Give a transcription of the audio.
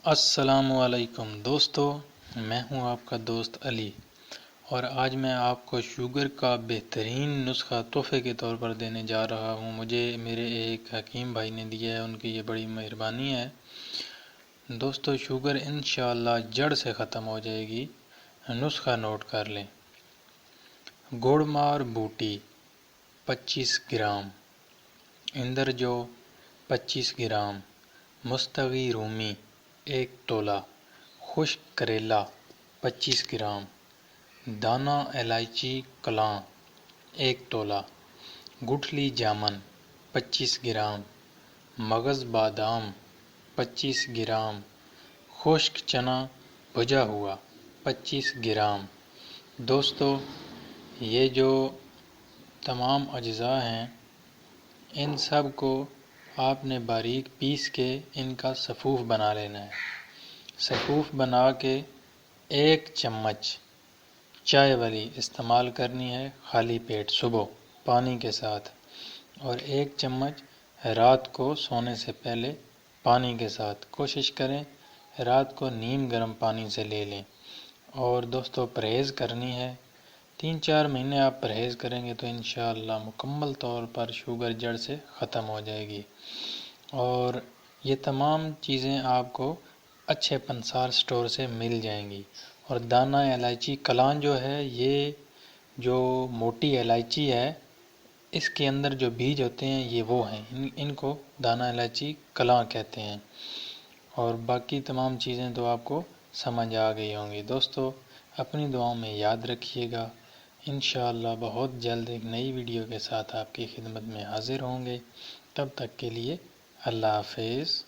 السلام علیکم دوستو، میں ہوں آپ کا دوست علی، اور آج میں آپ کو شوگر کا بہترین نسخہ تحفے کے طور پر دینے جا رہا ہوں۔ مجھے میرے ایک حکیم بھائی نے دیا ہے، ان کی یہ بڑی مہربانی ہے۔ دوستو، شوگر انشاءاللہ جڑ سے ختم ہو جائے گی۔ نسخہ نوٹ کر لیں۔ گڑ مار بوٹی 25 گرام، اندرجو 25 گرام، مستوی رومی 1 تولہ، خشک کریلا 25 گرام، دانہ الائچی کلاں 1 تولہ، گٹھلی جامن 25 گرام، مغز بادام 25 گرام، خشک چنا بھجا ہوا 25 گرام۔ دوستو، یہ جو تمام اجزاء ہیں، ان سب کو آپ نے باریک پیس کے ان کا صفوف بنا لینا ہے۔ صفوف بنا کے 1 چمچ چائے والی استعمال کرنی ہے خالی پیٹ صبح پانی کے ساتھ، اور 1 چمچ رات کو سونے سے پہلے پانی کے ساتھ۔ کوشش کریں رات کو نیم گرم پانی سے لے لیں۔ اور دوستو، پرہیز کرنی ہے۔ 3-4 مہینے آپ پرہیز کریں گے تو انشاءاللہ مکمل طور پر شوگر جڑ سے ختم ہو جائے گی۔ اور یہ تمام چیزیں آپ کو اچھے پنسار سٹور سے مل جائیں گی۔ اور دانہ الائچی کلاں جو ہے، یہ جو موٹی الائچی ہے، اس کے اندر جو بیج ہوتے ہیں یہ وہ ہیں، ان کو دانہ الائچی کلاں کہتے ہیں۔ اور باقی تمام چیزیں تو آپ کو سمجھ آ گئی ہوں گی۔ دوستو، اپنی دعاؤں میں یاد رکھیے گا۔ انشاءاللہ بہت جلد ایک نئی ویڈیو کے ساتھ آپ کی خدمت میں حاضر ہوں گے۔ تب تک کے لیے اللہ حافظ۔